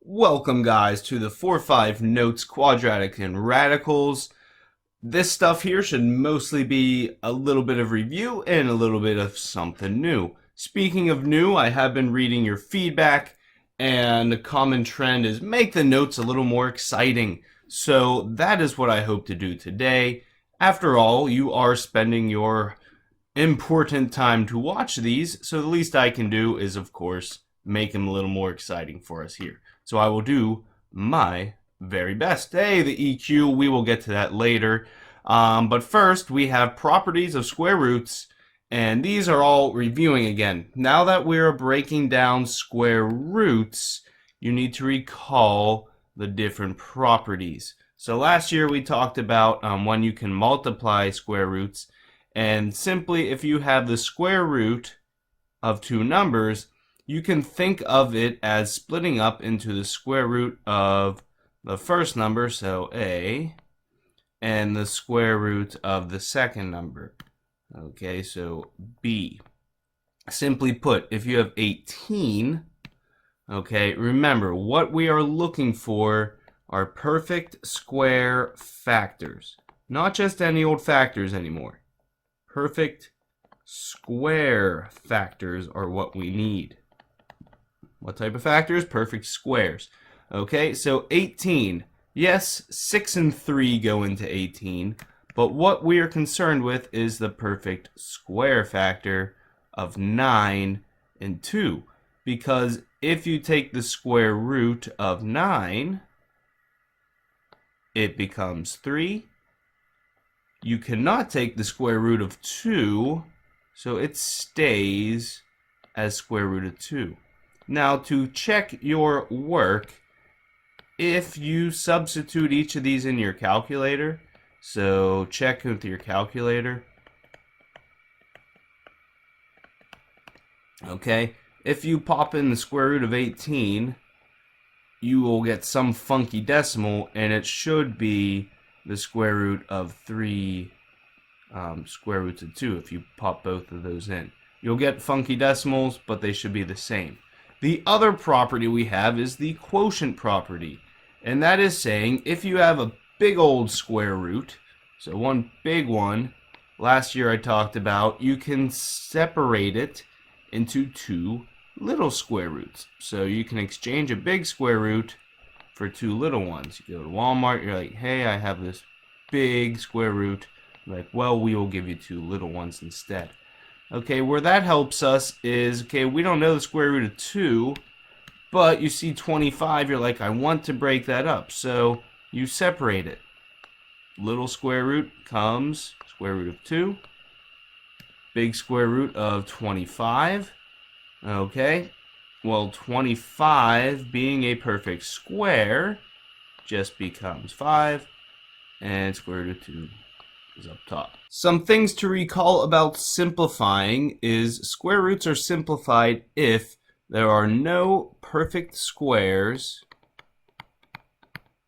Welcome guys to the 4-5 notes, quadratic, and radicals. This stuff here should mostly be a little bit of review and a little bit of something new. Speaking of new, I have been reading your feedback, and a common trend is make the notes a little more exciting. So that is what I hope to do today. After all, you are spending your important time to watch these, so the least I can do is, of course, make them a little more exciting for us here. So I will do my very best. Hey, the EQ, we will get to that later. But first, we have properties of square roots, and these are all reviewing again. Now that we're breaking down square roots, you need to recall the different properties. So last year we talked about when you can multiply square roots, and simply if you have the square root of two numbers, you can think of it as splitting up into the square root of the first number, so A, and the square root of the second number. Okay, so B. Simply put, if you have 18, okay, remember what we are looking for are perfect square factors. Not just any old factors anymore. Perfect square factors are what we need. What type of factors? Perfect squares. Okay, so 18. Yes, 6 and 3 go into 18, but what we are concerned with is the perfect square factor of 9 and 2. Because if you take the square root of 9, it becomes 3. You cannot take the square root of 2, so it stays as square root of 2. Now, to check your work, if you substitute each of these in your calculator, so check with your calculator. Okay, if you pop in the square root of 18, you will get some funky decimal, and it should be the square root of 3 square roots of 2 if you pop both of those in. You'll get funky decimals, but they should be the same. The other property we have is the quotient property, and that is saying if you have a big old square root, so one big one, last year I talked about, you can separate it into two little square roots. So you can exchange a big square root for two little ones. You go to Walmart, you're like, hey, I have this big square root. You're like, well, we will give you two little ones instead. Okay, where that helps us is, okay, we don't know the square root of 2, but you see 25, you're like, I want to break that up. So you separate it. Little square root comes square root of 2. Big square root of 25. Okay, well, 25 being a perfect square just becomes 5, and square root of 2 is up top. Some things to recall about simplifying is square roots are simplified if there are no perfect squares,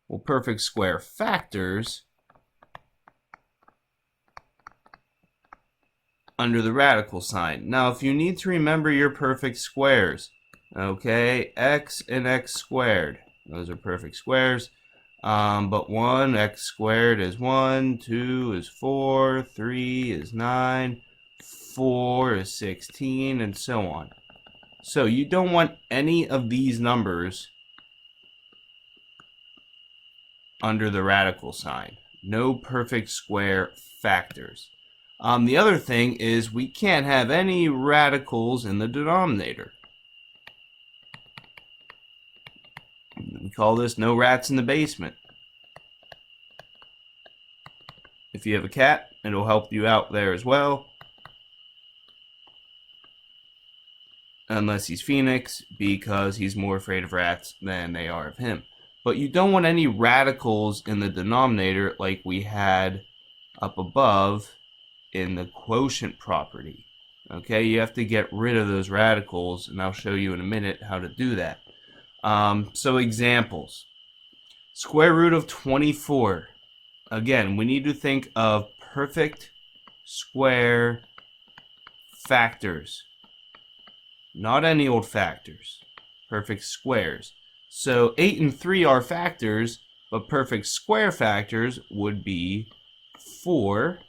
well, perfect square factors under the radical sign. Now, if you need to remember your perfect squares, okay, x and x squared, those are perfect squares. But 1x squared is 1, 2 is 4, 3 is 9, 4 is 16, and so on. So you don't want any of these numbers under the radical sign. No perfect square factors. The other thing is we can't have any radicals in the denominator. We call this no rats in the basement. If you have a cat, it'll help you out there as well. Unless he's Phoenix, because he's more afraid of rats than they are of him. But you don't want any radicals in the denominator like we had up above in the quotient property. Okay, you have to get rid of those radicals, and I'll show you in a minute how to do that. So examples. Square root of 24. Again, we need to think of perfect square factors. Not any old factors. Perfect squares. So 8 and 3 are factors, but perfect square factors would be 4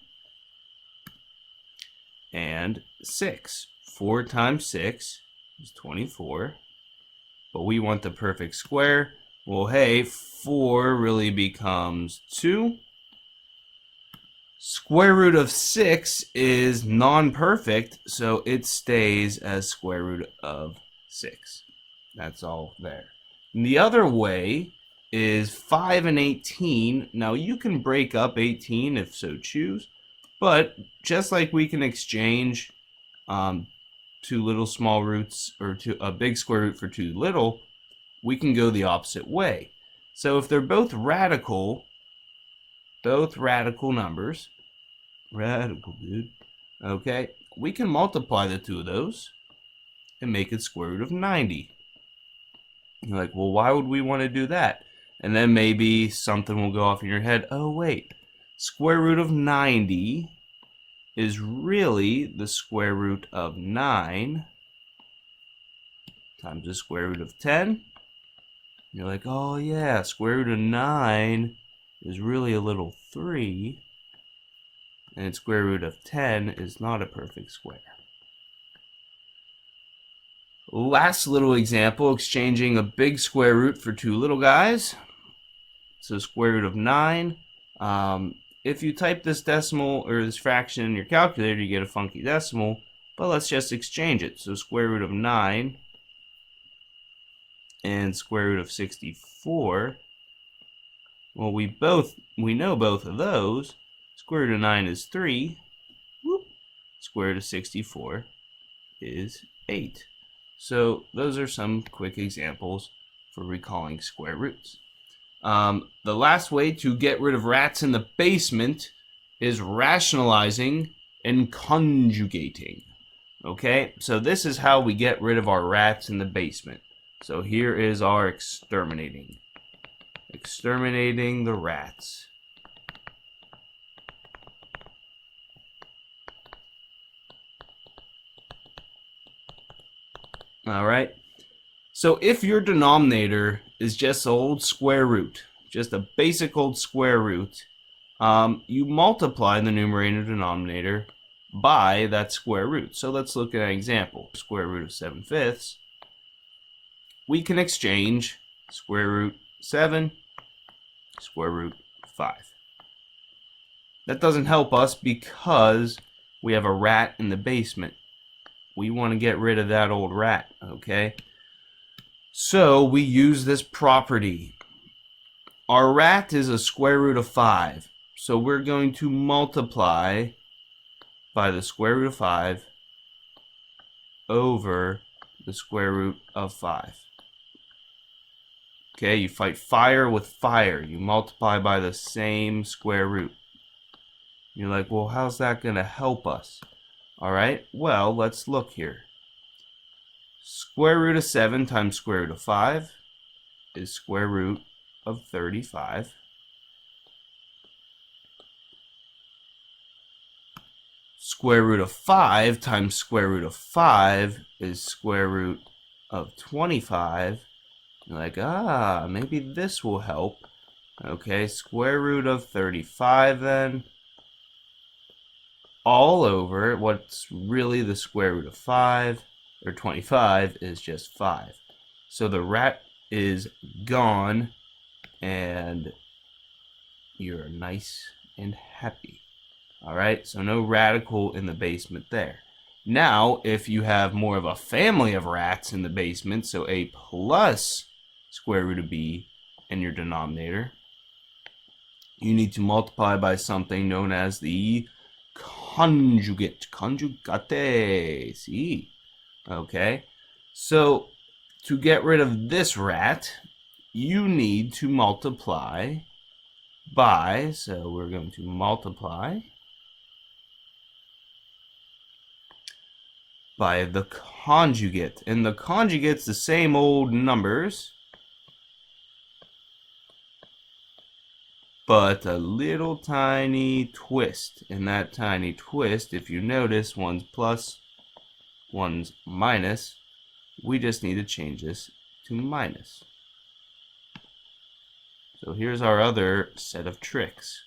and 6. 4 times 6 is 24. But we want the perfect square. Well, hey, 4 really becomes 2. Square root of 6 is non-perfect, so it stays as square root of 6. That's all there. And the other way is 5 and 18. Now, you can break up 18 if so choose, but just like we can exchange 2 little small roots or a big square root for 2 little, we can go the opposite way. So if they're both radical numbers, radical, dude, okay, we can multiply the two of those and make it square root of 90. You're like, well, why would we want to do that? And then maybe something will go off in your head. Oh, wait, square root of 90 is really the square root of 9 times the square root of 10. You're like, oh yeah, square root of 9 is really a little 3, and square root of 10 is not a perfect square. Last little example, exchanging a big square root for 2 little guys. So square root of 9. If you type this decimal or this fraction in your calculator, you get a funky decimal, but let's just exchange it. So square root of 9 and square root of 64. Well, we know both of those. Square root of 9 is 3. Whoop. Square root of 64 is 8. So those are some quick examples for recalling square roots. The last way to get rid of rats in the basement is rationalizing and conjugating. Okay, so this is how we get rid of our rats in the basement. So here is our exterminating. Exterminating the rats. All right. So if your denominator is just an old square root, just a basic old square root, you multiply the numerator and denominator by that square root. So let's look at an example. Square root of 7/5. We can exchange square root 7, square root 5. That doesn't help us because we have a rat in the basement. We want to get rid of that old rat, okay? So we use this property. Our rat is a square root of 5. So we're going to multiply by the square root of 5 over the square root of 5. Okay, you fight fire with fire. You multiply by the same square root. You're like, well, how's that going to help us? All right, well, let's look here. Square root of 7 times square root of 5 is square root of 35. Square root of 5 times square root of 5 is square root of 25. You're like, maybe this will help. Okay, square root of 35 then. All over what's really the square root of 5, or 25, is just 5. So the rat is gone, and you're nice and happy. All right, so no radical in the basement there. Now, if you have more of a family of rats in the basement, so a plus square root of b in your denominator, you need to multiply by something known as the conjugate. Conjugate. See? Okay. So, to get rid of this rat, you need to multiply by, so we're going to multiply by the conjugate. And the conjugate's the same old numbers, but a little tiny twist. And that tiny twist, if you notice, one's plus, one's minus. We just need to change this to minus. So here's our other set of tricks.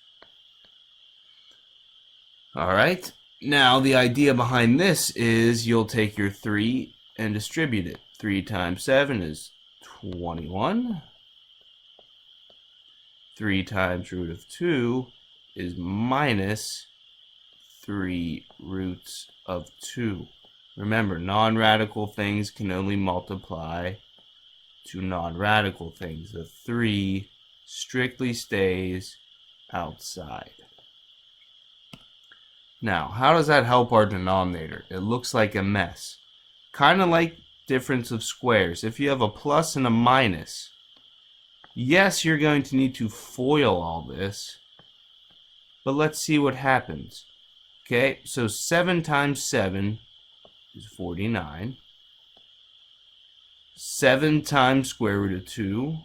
Alright, now the idea behind this is you'll take your 3 and distribute it. 3 times 7 is 21. 3 times root of 2 is minus 3 roots of 2. Remember, non-radical things can only multiply to non-radical things. The 3 strictly stays outside. Now, how does that help our denominator? It looks like a mess. Kind of like difference of squares. If you have a plus and a minus, yes, you're going to need to FOIL all this, but let's see what happens. Okay, so 7 times 7 is 49. 7 times square root of 2,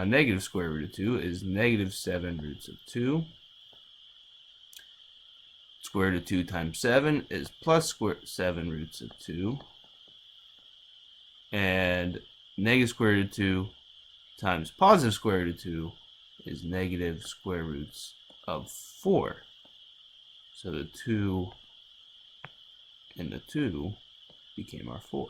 negative square root of 2 is negative 7 roots of 2. Square root of 2 times 7 is plus 7 roots of 2. And negative square root of 2 times positive square root of 2 is negative square roots of 4. So the 2 and the 2 became our 4.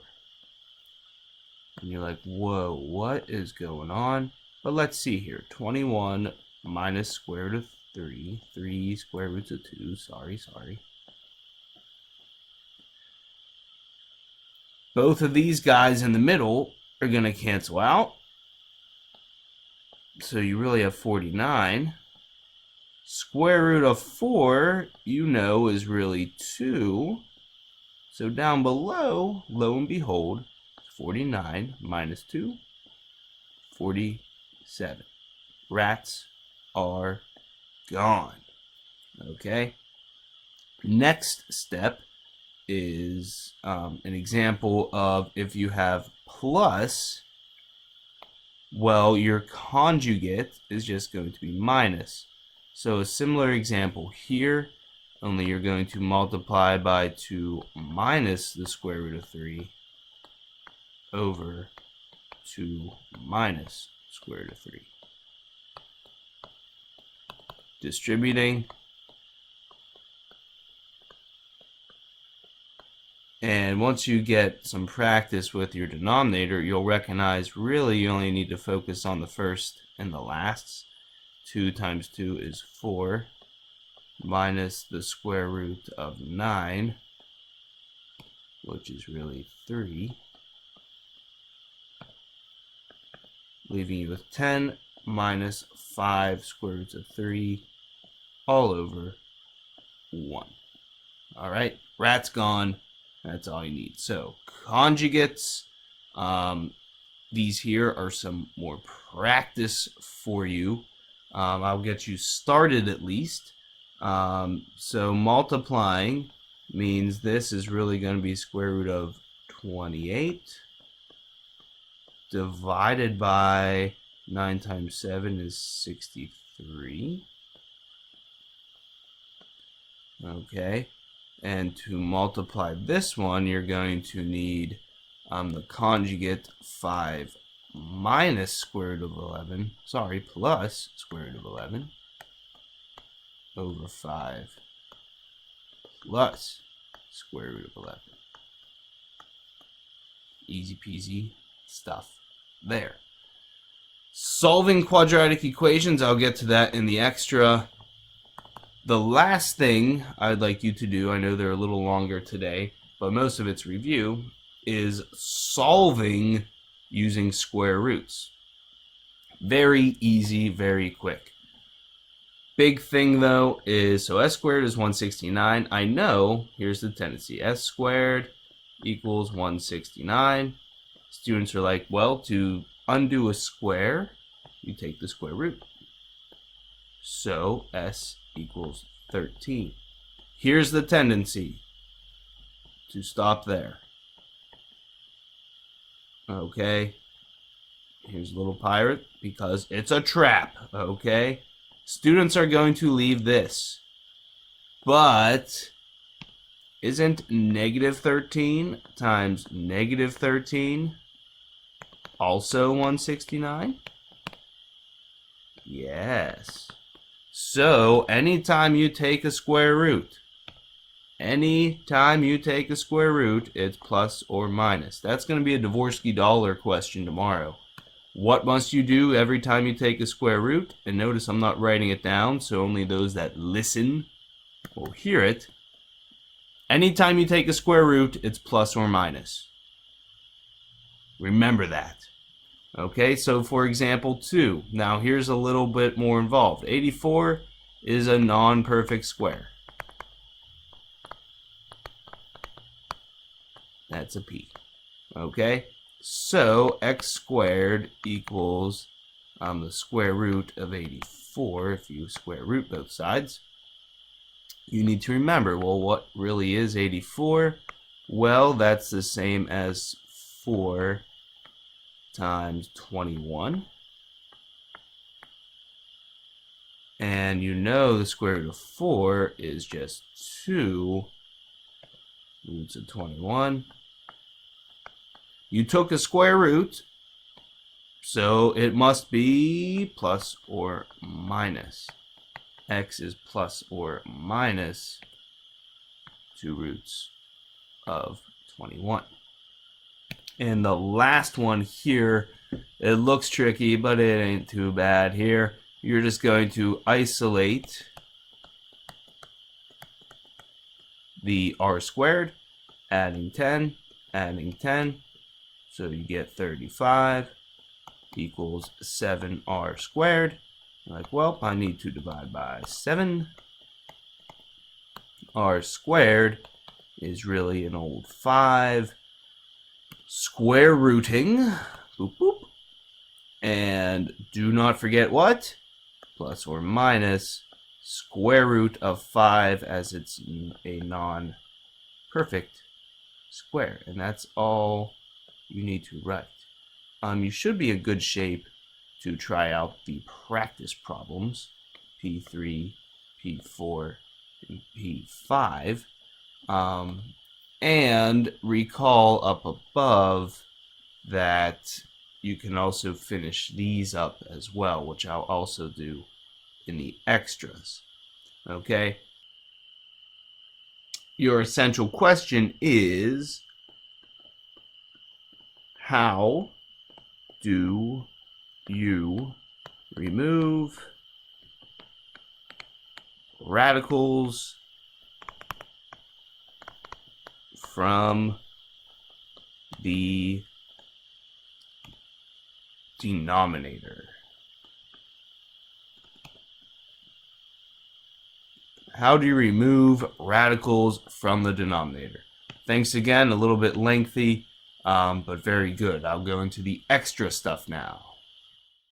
And you're like, whoa, what is going on? But let's see here. 21 minus square root of 3. 3 square roots of 2. Sorry. Both of these guys in the middle are going to cancel out. So you really have 49. Square root of 4, you know, is really 2. So down below, lo and behold, 49 minus 2, 47. Rats are gone. Okay. Next step is an example of if you have plus, well, your conjugate is just going to be minus. So a similar example here, only you're going to multiply by 2 minus the square root of 3 over 2 minus square root of 3. Distributing. And once you get some practice with your denominator, you'll recognize really you only need to focus on the first and the lasts. 2 times 2 is 4 minus the square root of 9, which is really 3, leaving you with 10 minus 5 square roots of 3 all over 1. All right, rat's gone. That's all you need. So conjugates, these here are some more practice for you. I'll get you started at least. So multiplying means this is really going to be square root of 28 divided by 9 times 7 is 63. Okay. And to multiply this one, you're going to need the conjugate 5 minus square root of 11, plus square root of 11 over 5 plus square root of 11. Easy peasy stuff there. Solving quadratic equations, I'll get to that in the extra. The last thing I'd like you to do, I know they're a little longer today, but most of it's review, is solving using square roots. Very easy, very quick. Big thing though is, so s squared is 169. I know, here's the tendency, s squared equals 169. Students are like, well, to undo a square, you take the square root. So s equals 13. Here's the tendency to stop there. Okay. Here's a little pirate because it's a trap. Okay. Students are going to leave this. But isn't negative 13 times negative 13 also 169? Yes. So, anytime you take a square root, it's plus or minus. That's going to be a Dvorsky dollar question tomorrow. What must you do every time you take a square root? And notice I'm not writing it down, so only those that listen will hear it. Anytime you take a square root, it's plus or minus. Remember that. Okay, so for example, 2. Now here's a little bit more involved. 84 is a non-perfect square. That's a p. Okay, so x squared equals the square root of 84. If you square root both sides, you need to remember, well, what really is 84? Well, that's the same as 4 times 21. And you know the square root of 4 is just 2 roots of 21. You took a square root, so it must be plus or minus. X is plus or minus 2 roots of 21. And the last one here, it looks tricky, but it ain't too bad here. You're just going to isolate the r squared, adding 10, so you get 35 equals 7r squared. Like, well, I need to divide by 7. R squared is really an old 5. Square rooting, boop, boop. And do not forget what? Plus or minus square root of 5, as it's a non-perfect square. And that's all you need to write. You should be in good shape to try out the practice problems, P3, P4, and P5. And recall up above that you can also finish these up as well, which I'll also do in the extras. Okay? Your essential question is, how do you remove radicals from the denominator? How do you remove radicals from the denominator? Thanks again, a little bit lengthy, but very good. I'll go into the extra stuff now.